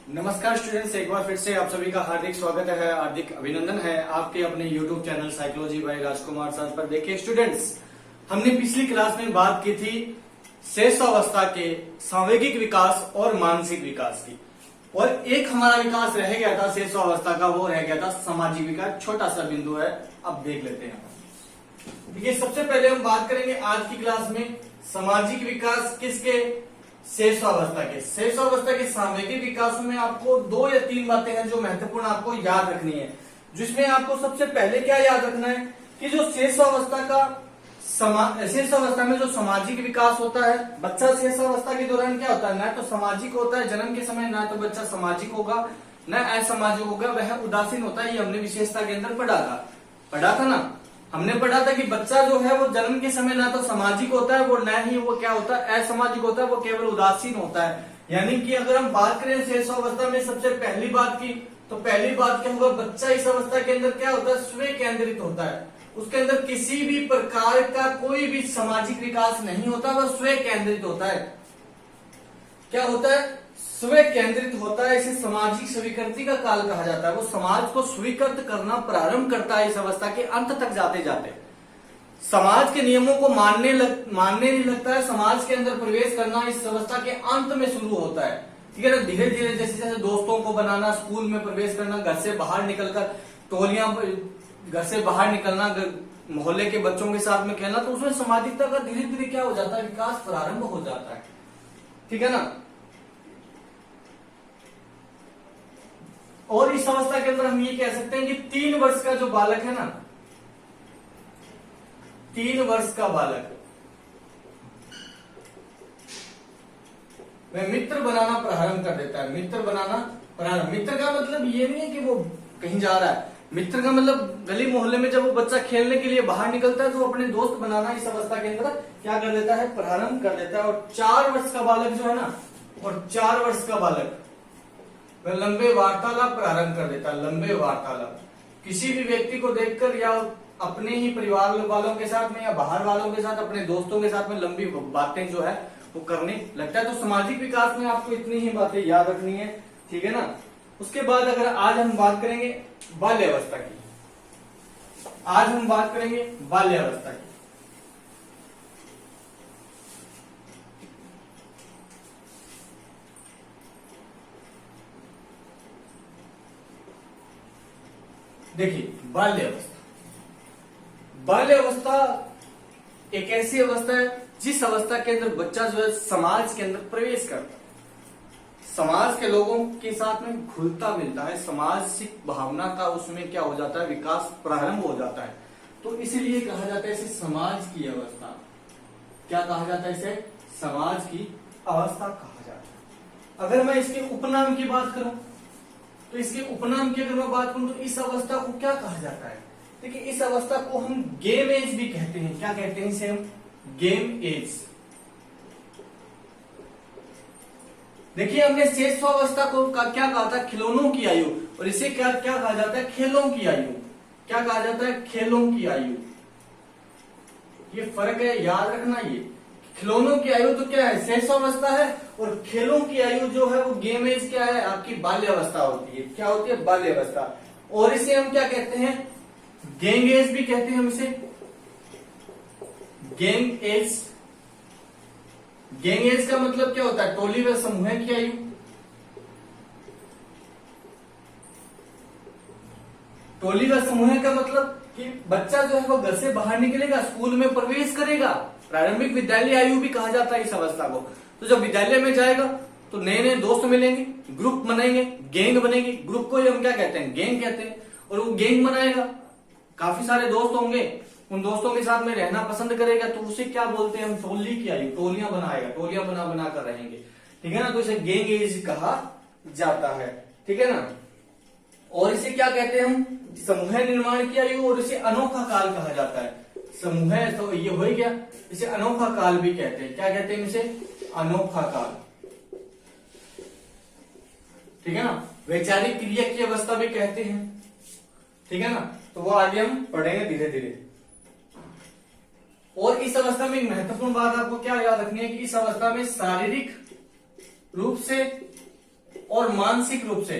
नमस्कार स्टूडेंट्स, एक बार फिर से आप सभी का हार्दिक स्वागत है, हार्दिक अभिनंदन है आपके अपने YouTube चैनल साइकोलॉजी बाय राजकुमार सर पर। देखिए स्टूडेंट्स, हमने पिछली क्लास में बात की थी शेषावस्था के सांवेगिक विकास और मानसिक विकास की, और एक हमारा विकास रह गया था शेषावस्था का, वो रह गया था सामाजिक विकास। छोटा सा बिंदु है, अब देख लेते हैं। देखिए सबसे पहले हम बात करेंगे आज की क्लास में सामाजिक विकास किसके, शेषावस्था के। शेषावस्था के सामयिक विकास में आपको 2 या 3 बातें हैं जो महत्वपूर्ण आपको याद रखनी है, जिसमें आपको सबसे पहले क्या याद रखना है कि जो शेषावस्था में जो सामाजिक विकास होता है, बच्चा शेषावस्था के दौरान क्या होता है, ना तो सामाजिक होता है जन्म के समय, ना तो बच्चा सामाजिक होगा न असामाजिक होगा, वह उदासीन होता है। ये हमने विशेषता के अंदर पढ़ा था ना। हमने पढ़ा था कि बच्चा जो है वो जन्म के समय ना तो सामाजिक होता है, वो न ही वो क्या होता है, असामाजिक होता है, वो केवल उदासीन होता है। यानी कि अगर हम बात करें शेषावस्था में सबसे पहली बात की, तो पहली बात क्या होगा, बच्चा इस अवस्था के अंदर क्या होता है, स्व केंद्रित होता है। उसके अंदर किसी भी प्रकार का कोई भी सामाजिक विकास नहीं होता, वह स्व केंद्रित होता है। क्या होता है, स्व केंद्रित होता है। इसे सामाजिक स्वीकृति का काल कहा जाता है। वो समाज को स्वीकृत करना प्रारंभ करता है इस अवस्था के अंत तक जाते जाते। समाज के नियमों को मानने नहीं लगता है। समाज के अंदर प्रवेश करना इस अवस्था के अंत में शुरू होता है। ठीक है ना। धीरे धीरे जैसे जैसे दोस्तों को बनाना, स्कूल में प्रवेश करना, घर से बाहर निकलकर टोलियां, घर से बाहर निकलना, मोहल्ले के बच्चों के साथ में खेलना, तो उसमें सामाजिकता का धीरे धीरे क्या हो जाता है, विकास प्रारंभ हो जाता है। ठीक है ना। और इस अवस्था के अंदर हम ये कह सकते हैं कि 3 वर्ष का जो बालक है ना, 3 वर्ष का बालक वह मित्र बनाना प्रारंभ कर देता है। मित्र बनाना प्रारंभ, मित्र का मतलब ये नहीं है कि वो कहीं जा रहा है। मित्र का मतलब गली मोहल्ले में जब वो बच्चा खेलने के लिए बाहर निकलता है तो अपने दोस्त बनाना इस अवस्था के अंदर क्या कर देता है, प्रारंभ कर देता है। और 4 वर्ष का बालक जो है ना, और 4 वर्ष का बालक वह लंबे वार्तालाप प्रारंभ कर देता है। लंबे वार्तालाप, किसी भी व्यक्ति को देखकर या अपने ही परिवार वालों के साथ में या बाहर वालों के साथ, अपने दोस्तों के साथ में लंबी बातें जो है वो करने लगता है। तो सामाजिक विकास में आपको इतनी ही बातें याद रखनी है। ठीक है ना। उसके बाद अगर आज हम बात करेंगे बाल्यावस्था की, आज हम बात करेंगे बाल्यावस्था की। देखिए बाल्यावस्था एक ऐसी अवस्था है जिस अवस्था के अंदर बच्चा जो है समाज के अंदर प्रवेश करता है, समाज के लोगों के साथ में घुलता मिलता है, सामाजिक भावना का उसमें क्या हो जाता है, विकास प्रारंभ हो जाता है। तो इसीलिए कहा जाता है इसे समाज की अवस्था। क्या कहा जाता है इसे, समाज की अवस्था कहा जाता है। अगर मैं इसके उपनाम की बात करूं, तो इसके उपनाम की अगर मैं बात करूं तो इस अवस्था को क्या कहा जाता है, देखिए इस अवस्था को हम गेम एज भी कहते हैं। क्या कहते हैं इसे हम, गेम एज। देखिए हमने शेषावस्था को क्या कहा था, खिलौनों की आयु, और इसे क्या क्या कहा जाता है, खेलों की आयु। क्या कहा जाता है, खेलों की आयु। ये फर्क है, याद रखना। ये खिलौनों की आयु तो क्या है, शेषावस्था है, और खेलों की आयु जो है वो गेम एज क्या है, आपकी बाल्यावस्था होती है। क्या होती है, बाल्यावस्था। और इसे हम क्या कहते हैं, गैंग एज भी कहते हैं हम इसे, गैंग एज। गैंग एज का मतलब क्या होता है, टोली व समूह की आयु। टोली व समूह का मतलब कि बच्चा जो है वो घर से बाहर निकलेगा, स्कूल में प्रवेश करेगा। प्रारंभिक विद्यालय आयु भी कहा जाता है इस अवस्था को। तो जब विद्यालय में जाएगा तो नए नए दोस्त मिलेंगे, ग्रुप बनाएंगे, गैंग बनेगी। ग्रुप को हम क्या कहते हैं, गैंग कहते हैं। और वो गैंग बनाएगा, काफी सारे दोस्त होंगे, उन दोस्तों के साथ में रहना पसंद करेगा, तो उसे क्या बोलते हैं हम, टोली की आयु। टोलियां बनाएगा, टोलियां बना बना कर रहेंगे। ठीक है ना। तो इसे गैंग एज कहा जाता है। ठीक है ना। और इसे क्या कहते हैं हम, समूह निर्माण की आयु, और इसे अनोखा काल कहा जाता है। समूह तो ये हो ही गया, इसे अनोखा काल भी कहते हैं। क्या कहते हैं इसे, अनोखा काल। ठीक है ना। वैचारिक क्रिया की अवस्था भी कहते हैं। ठीक है ना। तो वो आगे हम पढ़ेंगे धीरे धीरे। और इस अवस्था में एक महत्वपूर्ण बात आपको क्या याद रखनी है कि इस अवस्था में शारीरिक रूप से और मानसिक रूप से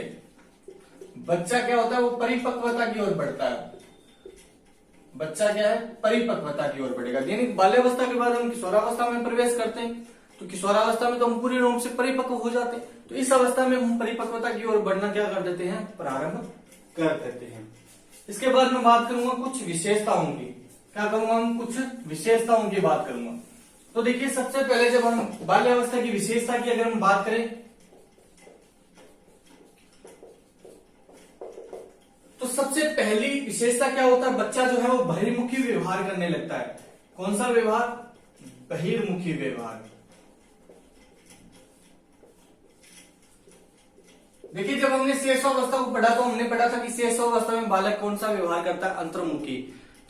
बच्चा क्या होता है, वो परिपक्वता की ओर बढ़ता है। बच्चा क्या है, परिपक्वता की ओर बढ़ेगा। यानी बाल्यावस्था के बाद हम किशोरावस्था में प्रवेश करते हैं, तो किशोरावस्था में तो हम पूरी रूप से परिपक्व हो जाते हैं। तो इस अवस्था में हम परिपक्वता की ओर बढ़ना क्या कर देते हैं, प्रारंभ कर देते हैं। इसके बाद मैं बात करूंगा कुछ विशेषताओं की। क्या करूंगा, हम कुछ विशेषताओं की बात करूंगा। तो देखिए, सबसे पहले जब हम बाल्यावस्था की विशेषता की अगर हम बात करें, तो सबसे पहली विशेषता क्या होता है, बच्चा जो है वो बहिर्मुखी व्यवहार करने लगता है। कौन सा व्यवहार, बहिर्मुखी व्यवहार। देखिए, जब हमने शेषावस्था को पढ़ा तो हमने पढ़ा था कि शेषावस्था में बालक कौन सा व्यवहार करता है, अंतर्मुखी।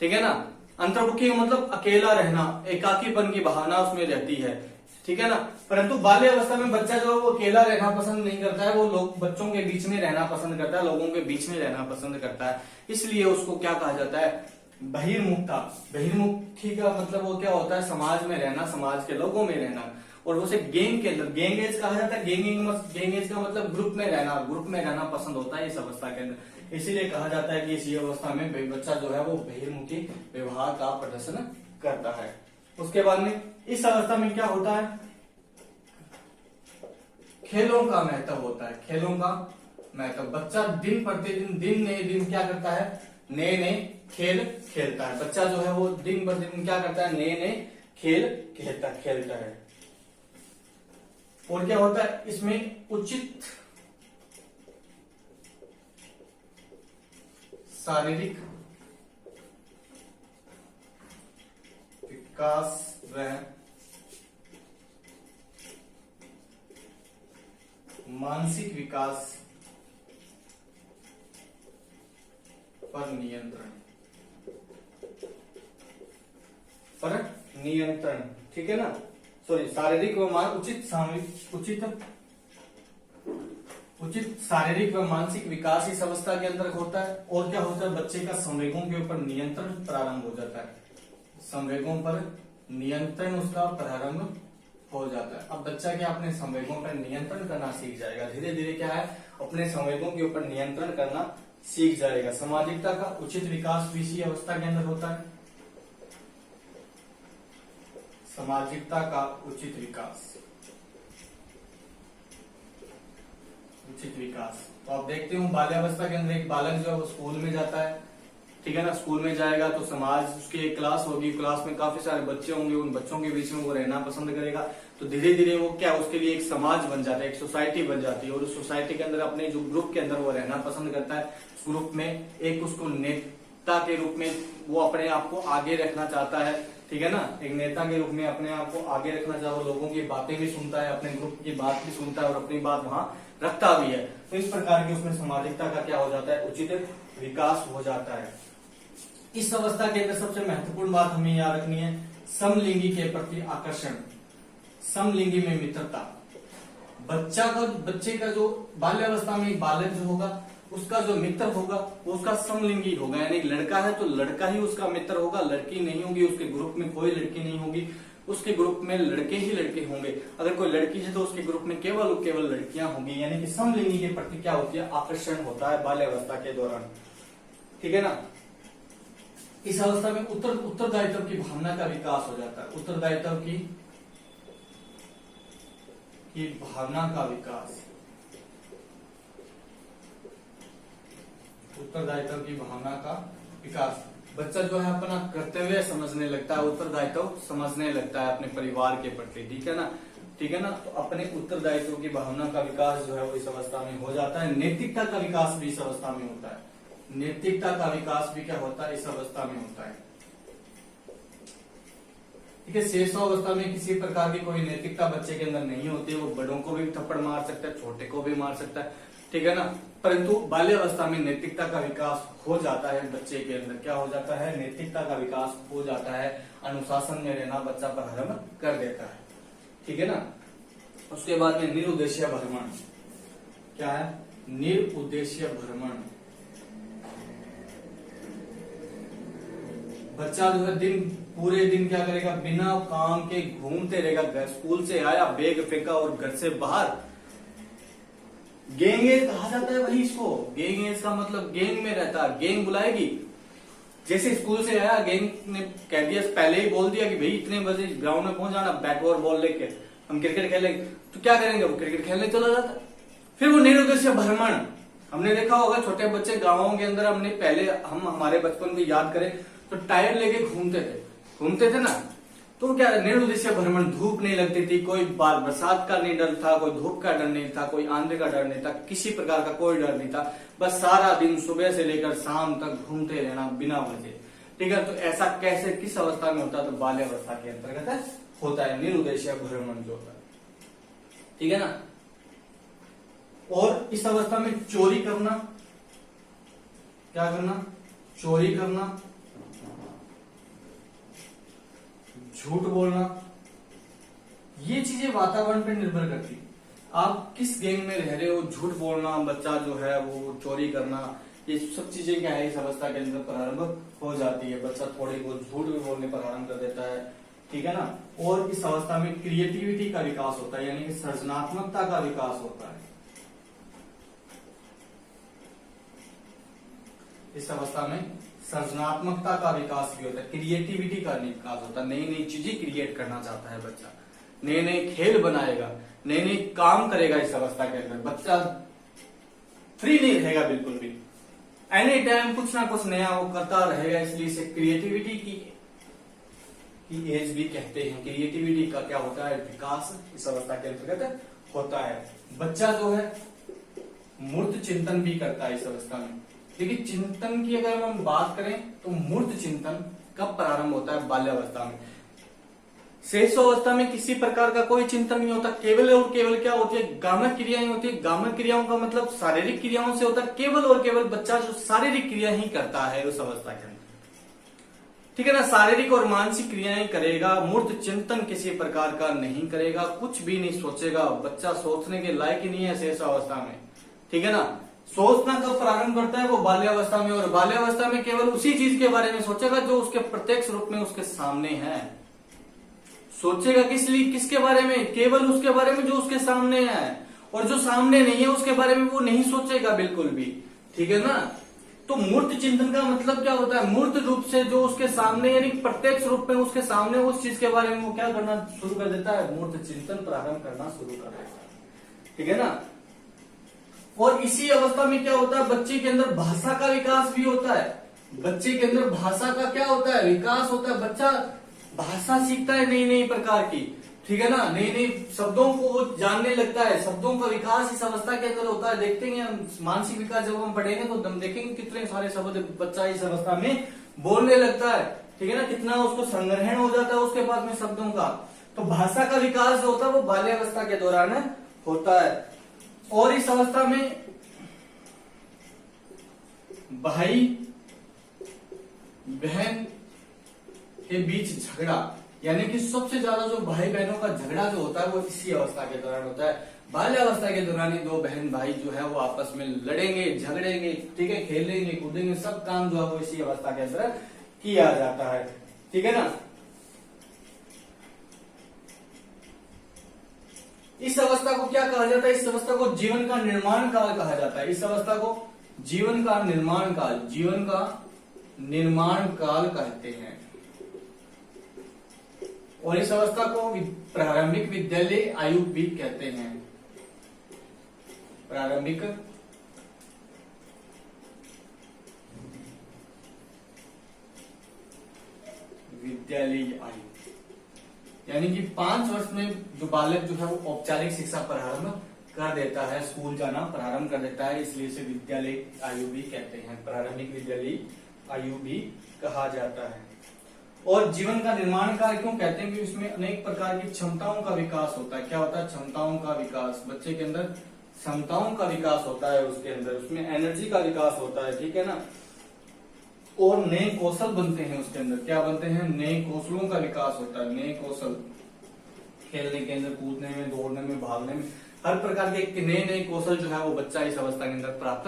ठीक है ना, अंतर्मुखी मतलब अकेला रहना, एकाकीपन की भावना उसमें रहती है। ठीक है ना, परंतु बाल्यावस्था में बच्चा जो है वो अकेला रहना पसंद नहीं करता है, वो लोग बच्चों के बीच में रहना पसंद करता है, लोगों के बीच में रहना पसंद करता है। इसलिए उसको क्या कहा जाता है, बहिर्मुखता। बहिर्मुखी का मतलब वो क्या होता है, समाज में रहना, समाज के लोगों में रहना। और उसे गैंग के अंदर, गैंग एज कहा जाता है। गैंग एज का मतलब ग्रुप में रहना पसंद होता है इस अवस्था के अंदर। इसीलिए कहा जाता है कि इसी अवस्था में बच्चा जो है वो बहिर्मुखी व्यवहार का प्रदर्शन करता है। उसके बाद में इस अवस्था में क्या होता है, खेलों का महत्व होता है। खेलों का महत्व, बच्चा दिन प्रतिदिन, दिन नए दिन क्या करता है, नए नए खेल खेलता है। बच्चा जो है वो दिन प्रतिदिन क्या करता है, नए नए खेल खेलता है। और क्या होता है, इसमें उचित शारीरिक विकास व मानसिक विकास पर नियंत्रण। ठीक है ना, सॉरी, शारीरिक व उचित शारीरिक व मानसिक विकास इस अवस्था के अंदर होता है। और क्या होता है, बच्चे का संवेगों के ऊपर नियंत्रण प्रारंभ हो जाता है। संवेगों पर नियंत्रण उसका प्रारंभ हो जाता है। अब बच्चा क्या अपने संवेगों पर नियंत्रण करना सीख जाएगा। धीरे धीरे क्या है, अपने संवेगों के ऊपर नियंत्रण करना सीख जाएगा। सामाजिकता का उचित विकास भी इसी अवस्था के अंदर होता है। सामाजिकता का उचित विकास, तो आप देखते हो बाल्यावस्था के अंदर एक बालक जो है वो स्कूल में जाता है। ठीक है ना, स्कूल में जाएगा तो समाज, उसकी एक क्लास होगी, क्लास में काफी सारे बच्चे होंगे, उन बच्चों के बीच में वो रहना पसंद करेगा। तो धीरे धीरे वो क्या, उसके लिए एक समाज बन जाता है, एक सोसाइटी बन जाती है। और उस सोसाइटी के अंदर अपने जो ग्रुप के अंदर वो रहना पसंद करता है। ग्रुप में एक उसको नेता के रूप में वो अपने आप को आगे रखना चाहता है। ठीक है ना, एक नेता के रूप में अपने आप को आगे रखना चाहता है। लोगों की बातें भी सुनता है, अपने ग्रुप की बात भी सुनता है और अपनी बात वहां रखता भी है। तो इस प्रकार की उसमें सामाजिकता का क्या हो जाता है, उचित विकास हो जाता है। इस अवस्था के अंदर सबसे महत्वपूर्ण बात हमें याद रखनी है, समलिंगी के प्रति आकर्षण, समलिंगी में मित्रता। बच्चे का जो बाल्यावस्था में बालक जो होगा, उसका जो मित्र होगा वो उसका समलिंगी होगा। यानी लड़का है तो लड़का ही उसका मित्र होगा, लड़की नहीं होगी। उसके ग्रुप में कोई लड़की नहीं होगी, उसके ग्रुप में लड़के ही लड़के होंगे। अगर कोई लड़की है तो उसके ग्रुप में केवल लड़कियां होंगी। यानी कि समलिंगी के प्रति क्या होती है, आकर्षण होता है बाल्यावस्था के दौरान। ठीक है ना, इस अवस्था में उत्तरदायित्व की भावना का विकास हो जाता है। उत्तरदायित्व की भावना का विकास, उत्तरदायित्व की भावना का विकास। बच्चा जो है अपना कर्तव्य समझने लगता है, उत्तरदायित्व समझने लगता है अपने परिवार के प्रति। ठीक है ना, तो अपने उत्तरदायित्व की भावना का विकास जो है वो इस अवस्था में हो जाता है। नैतिकता का विकास भी इस अवस्था में होता है। नैतिकता का विकास भी क्या होता है, इस अवस्था में होता है। ठीक है, शेषावस्था में किसी प्रकार की कोई नैतिकता बच्चे के अंदर नहीं होती है। वो बड़ों को भी थप्पड़ मार सकता है, छोटे को भी मार सकता है। ठीक है ना, परंतु बाल्यावस्था में नैतिकता का विकास हो जाता है। बच्चे के अंदर क्या हो जाता है, नैतिकता का विकास हो जाता है। अनुशासन में रहना बच्चा प्रारंभ कर देता है। ठीक है ना, उसके बाद में निरुद्देश्य भ्रमण। क्या है, निरुद्देश्य भ्रमण। बच्चा जो है पूरे दिन क्या करेगा, बिना काम के घूमते रहेगा। स्कूल से आया, बैग फेंका और घर से बाहर गैंग एज कहा जाता है भाई इसको। गैंग एज का मतलब गैंग में रहता है, गैंग बुलाएगी। जैसे स्कूल से आया, गैंग ने कह दिया, पहले ही बोल दिया कि भाई इतने बजे ग्राउंड में पहुंच जाना, बैट और बॉल लेके हम क्रिकेट खेलेंगे, तो क्या करेंगे, वो क्रिकेट खेलने चला जाता है। फिर वो निरुद्देश्य भ्रमण, हमने देखा होगा छोटे बच्चे गांवों के अंदर, हमने पहले हम हमारे बचपन को याद करें तो टायर लेके घूमते थे ना। तो क्या निरुद्देश्य भ्रमण, धूप नहीं लगती थी, कोई बरसात का नहीं डर था, कोई धूप का डर नहीं था, कोई आंधी का डर नहीं था, किसी प्रकार का कोई डर नहीं था। बस सारा दिन सुबह से लेकर शाम तक घूमते रहना बिना वजह। ठीक है, तो ऐसा कैसे किस अवस्था में होता है, तो बाल्यावस्था के अंतर्गत होता है निरुद्देश्य भ्रमण जो होता है। ठीक है ना। और इस अवस्था में चोरी करना, क्या करना, चोरी करना, झूठ बोलना, ये चीजें वातावरण पर निर्भर करती है। आप किस गैंग में रह रहे हो, झूठ बोलना, बच्चा जो है वो चोरी करना, ये सब चीजें क्या है इस अवस्था के अंदर प्रारंभ हो जाती है। बच्चा थोड़ी बहुत झूठ भी बोलने पर आरंभ कर देता है। ठीक है ना। और इस अवस्था में क्रिएटिविटी का विकास होता है, यानी कि सृजनात्मकता का विकास होता है। इस अवस्था में सृजनात्मकता का विकास भी होता है, क्रिएटिविटी का विकास होता है। नई नई चीजें क्रिएट करना चाहता है बच्चा, नए नए खेल बनाएगा, नए नए काम करेगा। इस अवस्था के अंदर बच्चा फ्री नहीं रहेगा बिल्कुल भी, एनी टाइम कुछ ना कुछ नया वो करता रहेगा। इसलिए इसे क्रिएटिविटी की एज भी कहते हैं। क्रिएटिविटी का क्या होता है, विकास इस अवस्था के अंतर्गत होता है। बच्चा जो है मूर्त चिंतन भी करता है इस अवस्था में। देखिए, चिंतन की अगर हम बात करें तो मूर्त चिंतन कब प्रारंभ होता है, बाल्यावस्था में। शैशवावस्था में किसी प्रकार का कोई चिंतन नहीं होता, केवल और केवल क्या होती है, गामक क्रियाएं होती है। गामक क्रियाओं का मतलब शारीरिक क्रियाओं से होता है। केवल और केवल बच्चा जो शारीरिक क्रिया ही करता है उस अवस्था के अंदर। ठीक है ना, शारीरिक और मानसिक क्रियाएं करेगा, मूर्त चिंतन किसी प्रकार का नहीं करेगा, कुछ भी नहीं सोचेगा। बच्चा सोचने के लायक ही नहीं है शैशवावस्था में। ठीक है ना। सोचना कब प्रारंभ करता है, वो बाल्यावस्था में। और बाल्यावस्था में केवल उसी चीज के बारे में सोचेगा जो उसके प्रत्यक्ष रूप में उसके सामने है। सोचेगा किस लिए, किसके बारे में, केवल उसके बारे में जो उसके सामने है। और जो सामने नहीं है उसके बारे में वो नहीं सोचेगा बिल्कुल भी। ठीक है ना। तो मूर्त चिंतन का मतलब क्या होता है, मूर्त रूप से जो उसके सामने, यानी प्रत्यक्ष रूप में उसके सामने उस चीज के बारे में वो क्या करना शुरू कर देता है, मूर्त चिंतन प्रारंभ करना शुरू कर देता है। ठीक है ना। और इसी अवस्था में क्या होता है, बच्चे के अंदर भाषा का विकास भी होता है। बच्चे के अंदर भाषा का क्या होता है, विकास होता है। बच्चा भाषा सीखता है नई नई प्रकार की। ठीक है ना। नई नई शब्दों को वो जानने लगता है। शब्दों का विकास इस अवस्था के अंदर होता है। देखते हैं मानसिक विकास जब हम पढ़ेंगे तो हम देखेंगे कितने सारे शब्द बच्चा इस अवस्था में बोलने लगता है। ठीक है ना। कितना उसको संग्रहण हो जाता है उसके बाद में शब्दों का। तो भाषा का विकास जो होता है वो बाल्यावस्था के दौरान होता है। और इस अवस्था में भाई बहन के बीच झगड़ा, यानी कि सबसे ज्यादा जो भाई बहनों का झगड़ा जो होता है वो इसी अवस्था के दौरान होता है। बाल्यावस्था के दौरान ही दो बहन भाई जो है वो आपस में लड़ेंगे, झगड़ेंगे। ठीक है, खेलेंगे, कूदेंगे, सब काम जो है वो इसी अवस्था के अंदर किया जाता है। ठीक है ना। इस अवस्था को क्या कहा जाता है, इस अवस्था को जीवन का निर्माण काल कहा जाता है। इस अवस्था को जीवन का निर्माण काल, जीवन का निर्माण काल कहते हैं। और इस अवस्था को प्रारंभिक विद्यालय आयु भी कहते हैं। प्रारंभिक विद्यालय आयु, यानी कि 5 वर्ष में जो बालक जो है वो औपचारिक शिक्षा प्रारंभ कर देता है, स्कूल जाना प्रारंभ कर देता है, इसलिए इसे विद्यालय आयु भी कहते हैं, प्रारंभिक विद्यालय आयु भी कहा जाता है। और जीवन का निर्माण काल क्यों कहते हैं, कि इसमें अनेक प्रकार की क्षमताओं का विकास होता है। क्या होता है, क्षमताओं का विकास। बच्चे के अंदर क्षमताओं का विकास होता है, उसके अंदर उसमें एनर्जी का विकास होता है। ठीक है ना। और नए कौशल बनते हैं उसके अंदर। क्या बनते हैं, नए कौशलों का विकास होता है। नए कौशल खेलने के अंदर, कूदने में, दौड़ने में, भागने में, हर प्रकार के नए नए कौशल जो है वो बच्चा इस अवस्था के अंदर प्राप्त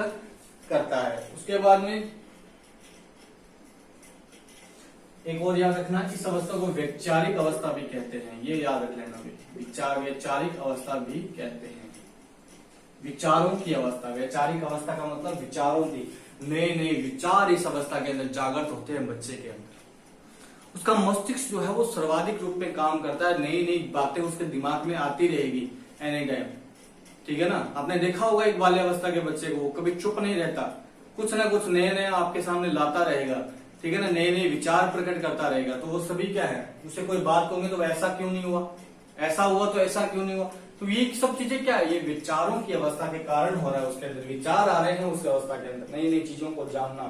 करता है। उसके बाद में एक और याद रखना, इस अवस्था को वैचारिक अवस्था भी कहते हैं। ये याद रख लेना, वैचारिक अवस्था भी कहते हैं। विचारों की अवस्था, वैचारिक अवस्था का मतलब विचारों की, नए नए विचार इस अवस्था के अंदर जागृत होते हैं बच्चे के अंदर। उसका मस्तिष्क जो है वो सर्वाधिक रूप में काम करता है, नई नई बातें उसके दिमाग में आती रहेगी एनी टाइम, ठीक है ना। आपने देखा होगा एक बाल्यावस्था के बच्चे को, वो कभी चुप नहीं रहता, कुछ ना कुछ नए नए आपके सामने लाता रहेगा, ठीक है ना, नए नए विचार प्रकट करता रहेगा। तो वो सभी क्या है, उससे कोई बात कहोगे तो ऐसा क्यों नहीं हुआ, ऐसा हुआ तो ऐसा क्यों नहीं हुआ। तो ये सब चीजें क्या है, ये विचारों की अवस्था के कारण हो रहा है, उसके अंदर विचार आ रहे हैं उस अवस्था के अंदर, नई नई चीजों को जानना,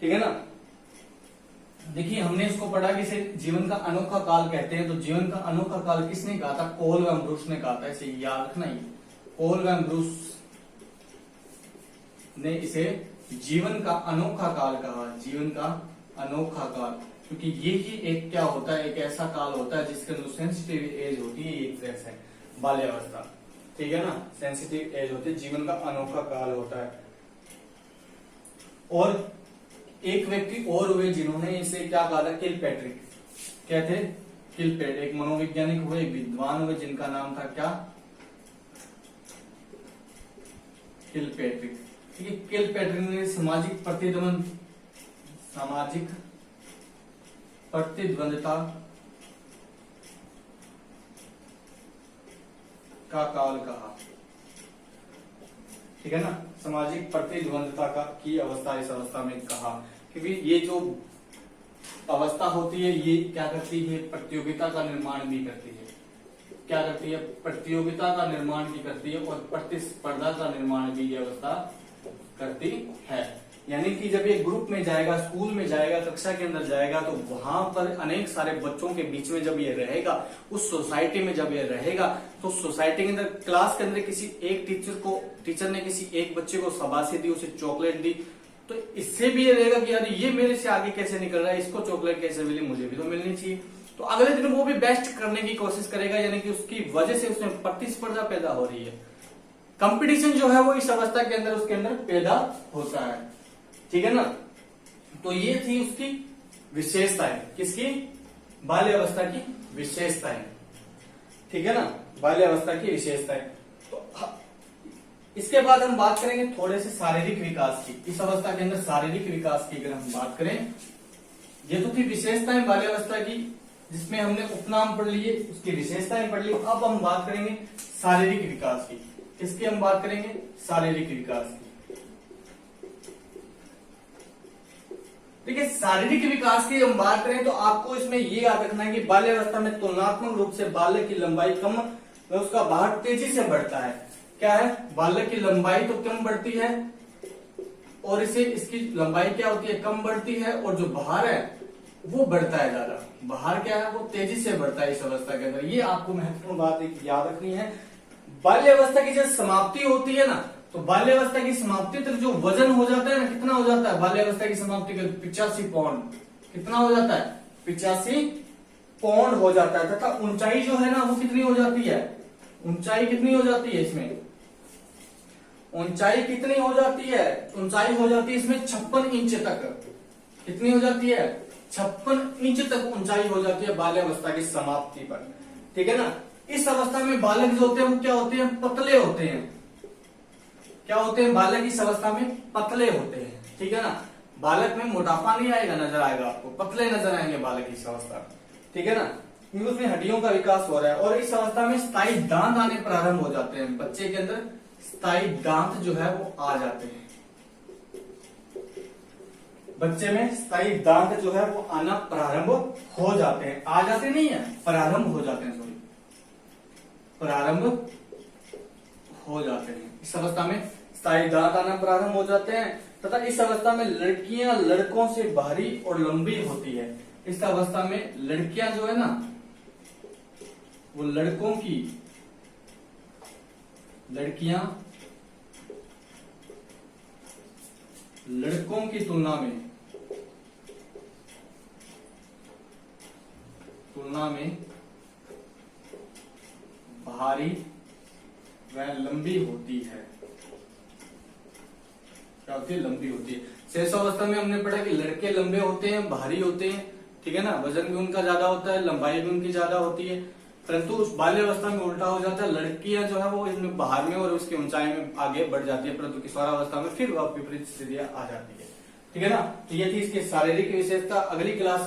ठीक है ना। देखिए हमने इसको पढ़ा कि इसे जीवन का अनोखा काल कहते हैं। तो जीवन का अनोखा काल किसने कहा था, कोल व ब्रूस ने कहा था। इसे याद रखना ही, कोल व ब्रूस ने इसे जीवन का अनोखा काल कहा, जीवन का अनोखा काल, क्योंकि ये ही एक क्या होता है, एक ऐसा काल होता है जिसके अंदर सेंसिटिव एज होती है, एक तरह से बाल्यावस्था, ठीक है ना, सेंसिटिव एज होती है, जीवन का अनोखा काल होता है। और एक व्यक्ति और हुए जिन्होंने इसे क्या कहा था, किलपैट्रिक, क्या थे, किलपैट्रिक, एक मनोवैज्ञानिक हुए, एक विद्वान हुए जिनका नाम था क्या, किलपैट्रिक, ठीक है। किलपैट्रिक ने सामाजिक प्रतिद्वंदता का काल कहा, ठीक है ना, सामाजिक प्रतिद्वंदता का की अवस्था इस अवस्था में कहा, क्योंकि ये जो अवस्था होती है ये क्या करती है, प्रतियोगिता का निर्माण भी करती है, क्या करती है, प्रतियोगिता का निर्माण भी करती है और प्रतिस्पर्धा का निर्माण भी ये अवस्था करती है। यानी कि जब ये ग्रुप में जाएगा, स्कूल में जाएगा, कक्षा के अंदर जाएगा, तो वहां पर अनेक सारे बच्चों के बीच में जब ये रहेगा, उस सोसाइटी में जब ये रहेगा, तो सोसाइटी के अंदर, क्लास के अंदर किसी एक टीचर ने किसी एक बच्चे को शाबाशी दी, उसे चॉकलेट दी, तो इससे भी ये रहेगा कि यार ये मेरे से आगे कैसे निकल रहा है, इसको चॉकलेट कैसे मिली, मुझे भी तो मिलनी चाहिए। तो अगले दिन वो भी बेस्ट करने की कोशिश करेगा, यानी कि उसकी वजह से उसमें प्रतिस्पर्धा पैदा हो रही है, कंपटीशन जो है वो इस अवस्था के अंदर उसके अंदर पैदा होता है, ठीक है ना। तो ये थी उसकी विशेषताएं, किसकी, बाल्यावस्था की विशेषताएं, ठीक है ना, बाल्यावस्था की विशेषताएं। तो इसके बाद हम बात करेंगे थोड़े से शारीरिक विकास की, इस अवस्था के अंदर शारीरिक विकास की अगर हम बात करें, ये तो थी विशेषताएं बाल्यावस्था की, जिसमें हमने उपनाम पढ़ लिए, उसकी विशेषताएं पढ़ ली। अब हम बात करेंगे शारीरिक विकास की, किसकी हम बात करेंगे, शारीरिक विकास की। देखिए शारीरिक विकास की हम बात करें तो आपको इसमें ये याद रखना है कि बाल्यावस्था में तुलनात्मक रूप से बालक की लंबाई कम व उसका भार तेजी से बढ़ता है। क्या है, बालक की लंबाई तो कम बढ़ती है और इसकी लंबाई क्या होती है, कम बढ़ती है, और जो भार है वो बढ़ता है ज्यादा। भार क्या है, वो तेजी से बढ़ता है इस अवस्था के अंदर। ये आपको महत्वपूर्ण बात एक याद रखनी है। बाल्यावस्था की जब समाप्ति होती है ना, तो बाल्यावस्था की समाप्ति तक जो वजन हो जाता है ना, कितना हो जाता है बाल्यावस्था की समाप्ति के, 85 पाउंड, कितना हो जाता है, 85 पाउंड हो जाता है। तथा ऊंचाई जो है ना वो कितनी हो जाती है, ऊंचाई कितनी हो जाती है इसमें, ऊंचाई कितनी हो जाती है, ऊंचाई हो जाती है इसमें 56 इंच तक, कितनी हो जाती है, 56 इंच तक ऊंचाई हो जाती है बाल्यावस्था की समाप्ति पर, ठीक है ना। इस अवस्था में बालक जो होते हैं वो क्या होते हैं, पतले होते हैं। क्या होते हैं, बालक इस अवस्था में पतले होते हैं, ठीक है ना। बालक में मोटापा नहीं आएगा, नजर आएगा आपको, पतले नजर आएंगे बालक इस अवस्था में, ठीक है ना, क्योंकि उसमें हड्डियों का विकास हो रहा है। और इस अवस्था में स्थायी दांत आने प्रारंभ हो जाते हैं, बच्चे के अंदर स्थायी दांत जो है वो आ जाते हैं, बच्चे में स्थायी दांत जो है वो आना प्रारंभ हो जाते हैं, आ जाते नहीं है, प्रारंभ हो जाते हैं, सॉरी, प्रारंभ हो जाते हैं। इस अवस्था में स्थायी दांत आना प्रारंभ हो जाते हैं तथा इस अवस्था में लड़कियां लड़कों से भारी और लंबी होती है। इस अवस्था में लड़कियां जो है ना वो लड़कों की तुलना में भारी व लंबी होती है। क्या होती है, लंबी होती है। शेष अवस्था में हमने पढ़ा कि लड़के लंबे होते हैं, भारी होते हैं, ठीक है ना, वजन भी उनका ज्यादा होता है, लंबाई भी उनकी ज्यादा होती है। परंतु उस बाल्यावस्था में उल्टा हो जाता है, लड़कियां जो है वो इसमें बाहर में और उसकी ऊंचाई में आगे बढ़ जाती है, परंतु किशोरावस्था में फिर वह विपरीत स्थितियां आ जाती है। ठीक है ना। तो ये थी इसकी शारीरिक विशेषता। अगली क्लास,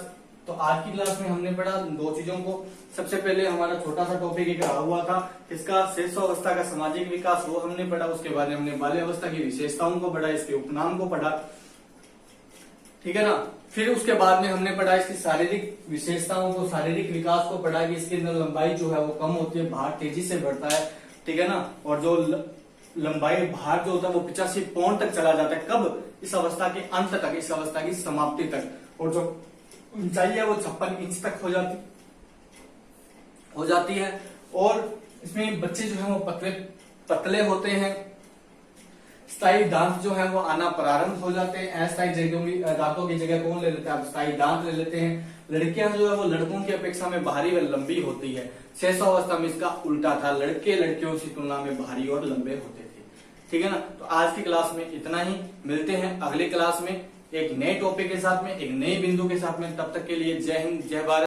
तो आज की क्लास में हमने पढ़ा दो चीजों को। सबसे पहले हमारा छोटा सा टॉपिक एक रहा हुआ था इसका शिशुअवस्था का सामाजिक विकास, वो हमने पढ़ा। उसके बाद हमने बाल्यावस्था की विशेषताओं को पढ़ा, इसके उपनाम को पढ़ा। ठीक है ना। फिर उसके बाद में हमने पढ़ा इसकी शारीरिक विशेषताओं को, शारीरिक विकास को पढ़ा कि इसके अंदर लंबाई जो है वो कम होती है, भार तेजी से बढ़ता है। ठीक है ना। और जो लंबाई भार जो होता है वो 85 पौंड तक चला जाता है। कब? इस अवस्था के अंत तक, इस अवस्था की समाप्ति तक। और जो ऊंचाई है वो 56 इंच तक हो जाती है। और इसमें बच्चे जो है वो पतले होते हैं। स्थायी दांत जो है वो आना प्रारंभ हो जाते हैं। अस्थायी दांतों की जगह कौन ले लेता है? अब स्थायी दांत ले लेते हैं। लड़कियां जो है वो लड़कों की अपेक्षा में भारी व लंबी होती है। शैशवावस्था में इसका उल्टा था, लड़के लड़कियों की तुलना में भारी और लंबे होते थे। ठीक है ना। तो आज की क्लास में इतना ही। मिलते हैं अगली क्लास में एक नए टॉपिक के साथ में, एक नए बिंदु के साथ में। तब तक के लिए जय हिंद, जय भारत।